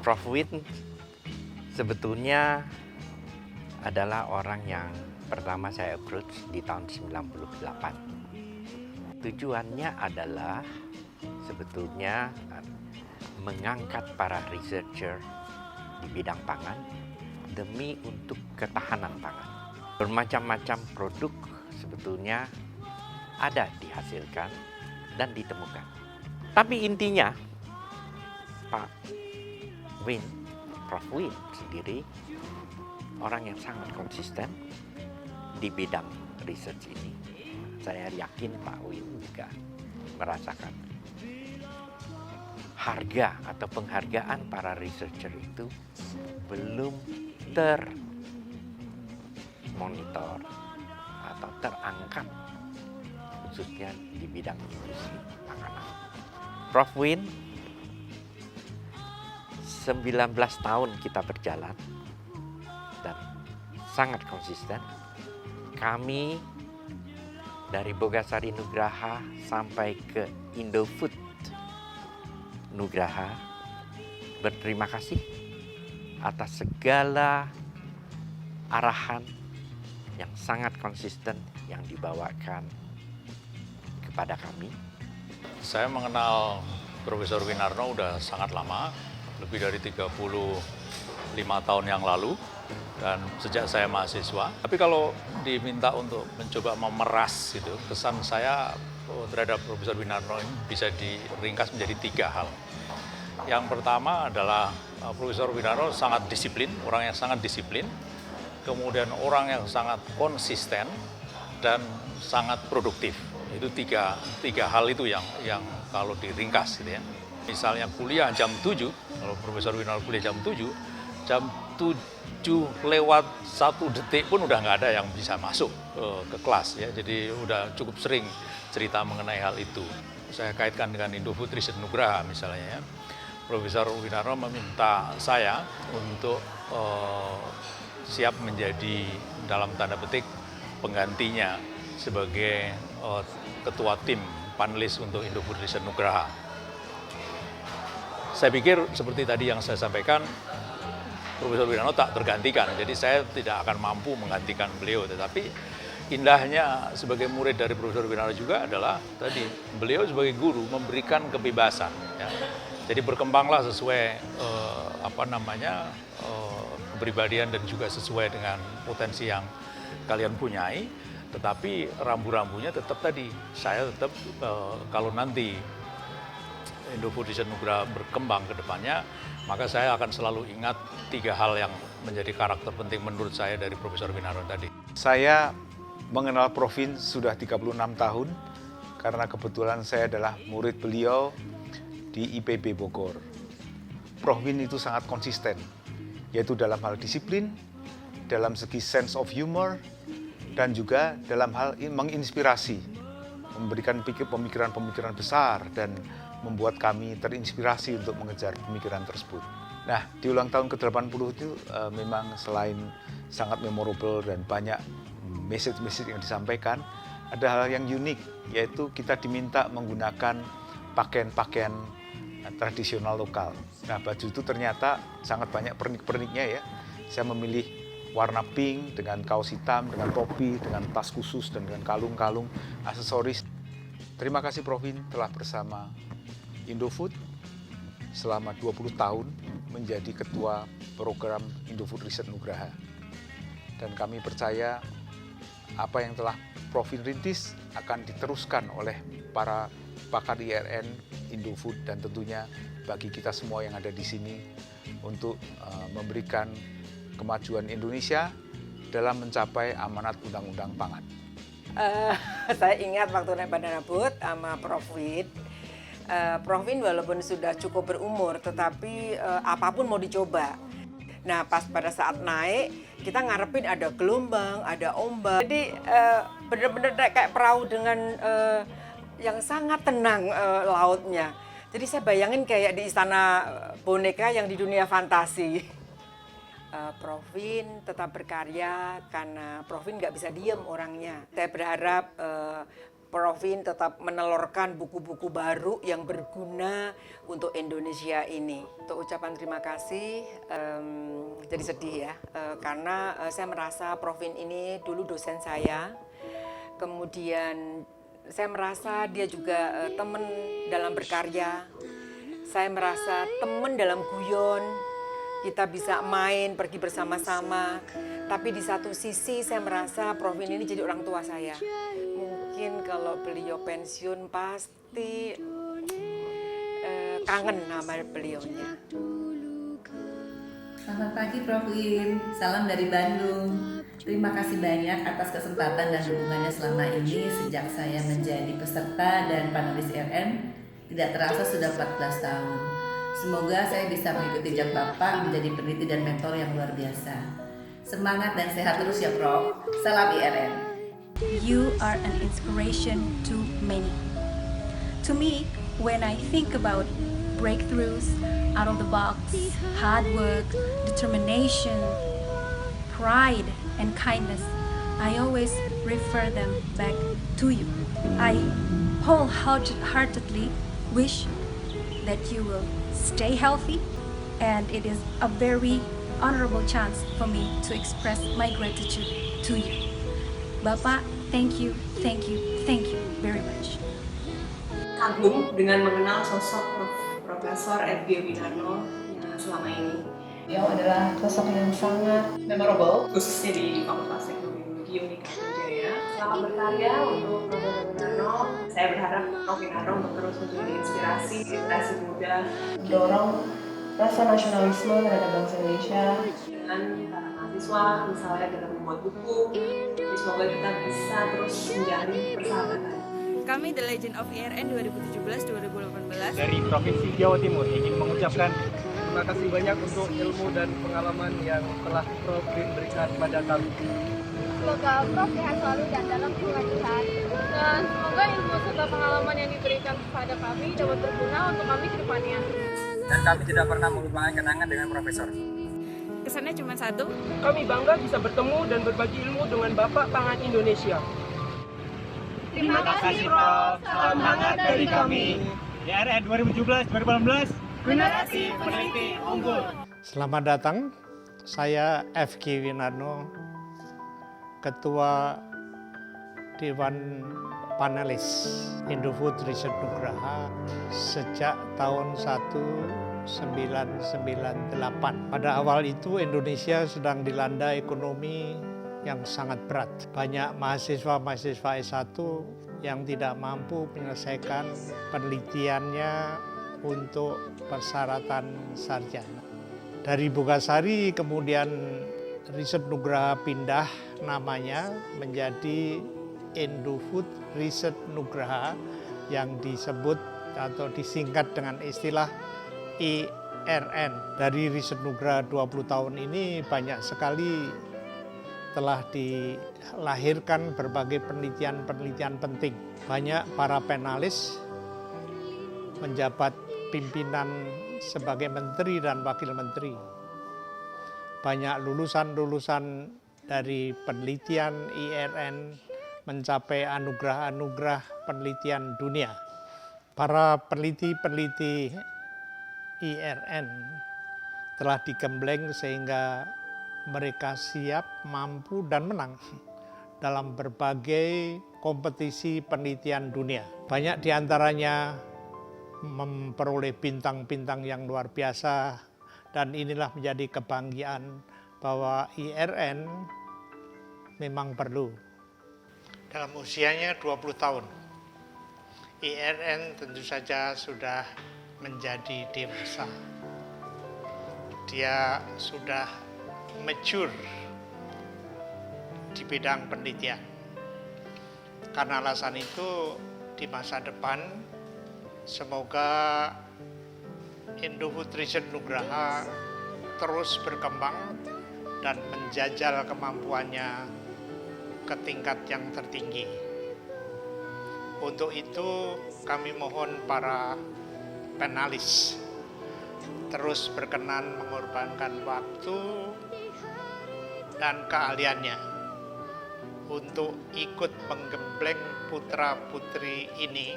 Prof. Win sebetulnya adalah orang yang pertama saya approach di tahun 98. Tujuannya adalah sebetulnya mengangkat para researcher di bidang pangan demi untuk ketahanan pangan. Bermacam-macam produk sebetulnya ada dihasilkan dan ditemukan. Tapi intinya Pak Win, Prof. Win sendiri orang yang sangat konsisten di bidang research ini. Saya yakin Pak Win juga merasakan harga atau penghargaan para researcher itu belum termonitor atau terangkat khususnya di bidang industri makanan. Prof. Win 19 tahun kita berjalan dan sangat konsisten. Kami dari Bogasari Nugraha sampai ke Indofood Nugraha berterima kasih atas segala arahan yang sangat konsisten yang dibawakan kepada kami. Saya mengenal Profesor Winarno udah sangat lama, lebih dari 35 tahun yang lalu, dan sejak saya mahasiswa. Tapi kalau diminta untuk mencoba memeras gitu, kesan saya terhadap Profesor Winarno ini bisa diringkas menjadi 3 hal. Yang pertama adalah Profesor Winarno sangat disiplin, orang yang sangat disiplin, kemudian orang yang sangat konsisten dan sangat produktif. Itu tiga hal itu yang kalau diringkas gitu ya. Misalnya kuliah jam 7, kalau Profesor Winarno kuliah jam 7 lewat 1 detik pun udah nggak ada yang bisa masuk ke kelas ya. Jadi udah cukup sering cerita mengenai hal itu. Saya kaitkan dengan Indofood Riset Nugraha misalnya ya. Profesor Winarno meminta saya untuk siap menjadi dalam tanda petik penggantinya sebagai ketua tim panelis untuk Indofood Riset Nugraha. Saya pikir seperti tadi yang saya sampaikan, Profesor Winarno tak tergantikan, jadi saya tidak akan mampu menggantikan beliau. Tetapi indahnya sebagai murid dari Profesor Winarno juga adalah tadi beliau sebagai guru memberikan kebebasan. Ya. Jadi berkembanglah sesuai kepribadian dan juga sesuai dengan potensi yang kalian punyai. Tetapi rambu-rambunya tetap tadi, saya tetap kalau nanti Indofood Riset Nugraha berkembang ke depannya, maka saya akan selalu ingat 3 hal yang menjadi karakter penting menurut saya dari Profesor Winarno tadi. Saya mengenal Prof. Win sudah 36 tahun karena kebetulan saya adalah murid beliau di IPB Bogor. Prof. Win itu sangat konsisten, yaitu dalam hal disiplin, dalam segi sense of humor, dan juga dalam hal menginspirasi, memberikan pemikiran-pemikiran besar dan membuat kami terinspirasi untuk mengejar pemikiran tersebut. Nah, di ulang tahun ke-80 itu memang selain sangat memorable dan banyak message-message yang disampaikan, ada hal yang unik, yaitu kita diminta menggunakan pakaian-pakaian tradisional lokal. Nah, baju itu ternyata sangat banyak pernik-perniknya ya. Saya memilih warna pink dengan kaos hitam, dengan topi, dengan tas khusus, dan dengan kalung-kalung, aksesoris. Terima kasih Prof. Win telah bersama Indofood selama 20 tahun menjadi ketua program Indofood Riset Nugraha. Dan kami percaya apa yang telah Prof. Win rintis akan diteruskan oleh para pakar IRN, Indofood, dan tentunya bagi kita semua yang ada di sini untuk memberikan kemajuan Indonesia dalam mencapai amanat Undang-Undang Pangan. Saya ingat waktu naik Bandara Bud sama Prof. Win. Prof. Win walaupun sudah cukup berumur, tetapi apapun mau dicoba. Nah, pas pada saat naik, kita ngarepin ada gelombang, ada ombak. Jadi benar-benar kayak perahu dengan yang sangat tenang lautnya. Jadi saya bayangin kayak di istana boneka yang di dunia fantasi. Prof. Win tetap berkarya karena Prof. Win nggak bisa diem orangnya. Saya berharap Profin tetap menelurkan buku-buku baru yang berguna untuk Indonesia ini. Untuk ucapan terima kasih, jadi sedih ya, karena saya merasa Profin ini dulu dosen saya, kemudian saya merasa dia juga teman dalam berkarya, saya merasa teman dalam guyon, kita bisa main, pergi bersama-sama. Tapi di satu sisi saya merasa Profin ini jadi orang tua saya. Mungkin kalau beliau pensiun pasti kangen nama beliaunya. Selamat pagi Prof Win, salam dari Bandung. Terima kasih banyak atas kesempatan dan dukungannya selama ini sejak saya menjadi peserta dan panelis IRN. Tidak terasa sudah 14 tahun. Semoga saya bisa mengikuti jejak Bapak menjadi peneliti dan mentor yang luar biasa. Semangat dan sehat terus ya Prof. Salam IRN. You are an inspiration to many. To me, when I think about breakthroughs, out of the box, hard work, determination, pride, and kindness, I always refer them back to you. I wholeheartedly wish that you will stay healthy, and it is a very honorable chance for me to express my gratitude to you. Bapak, thank you very much. Kagum dengan mengenal sosok Profesor F.G. Winarno yang selama ini. Beliau adalah sosok yang sangat memorable, khususnya di Fakultas Teknologi Unikatan Jaya. Selamat berkarya untuk Profesor Winarno. Saya berharap Prof. Winarno untuk terus menjadi inspirasi generasi muda, mendorong rasa nasionalisme terhadap bangsa Indonesia dengan para mahasiswa, misalnya dalam membuat buku. Jadi semoga kita bisa terus menjalin persahabatan. Kami The Legend of IRN 2017-2018 dari Provinsi Jawa Timur ingin mengucapkan terima kasih banyak untuk ilmu dan pengalaman yang telah Prof berikan pada kami. Semoga Prof sehat selalu dan dalam lindungan Tuhan. Dan semoga ilmu serta pengalaman yang diberikan kepada kami dapat berguna untuk kami ke depannya. Dan kami tidak pernah melupakan kenangan dengan Profesor. Kesannya cuma satu. Kami bangga bisa bertemu dan berbagi ilmu dengan Bapak Pangan Indonesia. Terima kasih Prof. Salam hangat dari kami. IRN 2017-2018, Generasi Peneliti Unggul. Selamat datang, saya F.G. Winarno, Ketua Dewan Panelis Indofood Research Nugraha sejak tahun 1998. Pada awal itu Indonesia sedang dilanda ekonomi yang sangat berat. Banyak mahasiswa-mahasiswa S1 yang tidak mampu menyelesaikan penelitiannya untuk persyaratan sarjana. Dari Bogasari kemudian Riset Nugraha pindah namanya menjadi Indofood Research Nugraha yang disebut atau disingkat dengan istilah IRN. Dari Riset Nugraha 20 tahun ini banyak sekali telah dilahirkan berbagai penelitian-penelitian penting. Banyak para penalis menjabat pimpinan sebagai menteri dan wakil menteri. Banyak lulusan-lulusan dari penelitian IRN mencapai anugerah-anugerah penelitian dunia. Para peneliti-peneliti IRN telah digembleng sehingga mereka siap, mampu, dan menang dalam berbagai kompetisi penelitian dunia. Banyak diantaranya memperoleh bintang-bintang yang luar biasa, dan inilah menjadi kebanggaan bahwa IRN memang perlu. Dalam usianya 20 tahun, IRN tentu saja sudah menjadi dewasa. Dia sudah mature di bidang penelitian. Karena alasan itu, di masa depan semoga Indofood Research Nugraha terus berkembang dan menjajal kemampuannya ke tingkat yang tertinggi. Untuk itu kami mohon para penalis terus berkenan mengorbankan waktu dan keahliannya untuk ikut menggembleng putra-putri ini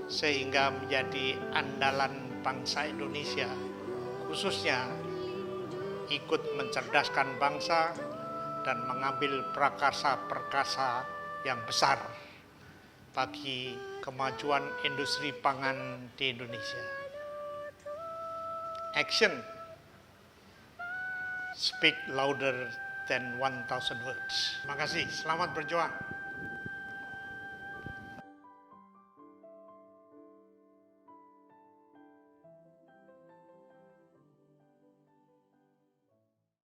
sehingga menjadi andalan bangsa Indonesia, khususnya ikut mencerdaskan bangsa dan mengambil prakarsa-prakarsa yang besar bagi kemajuan industri pangan di Indonesia. Action speak louder than 1,000 words. Terima kasih, selamat berjuang.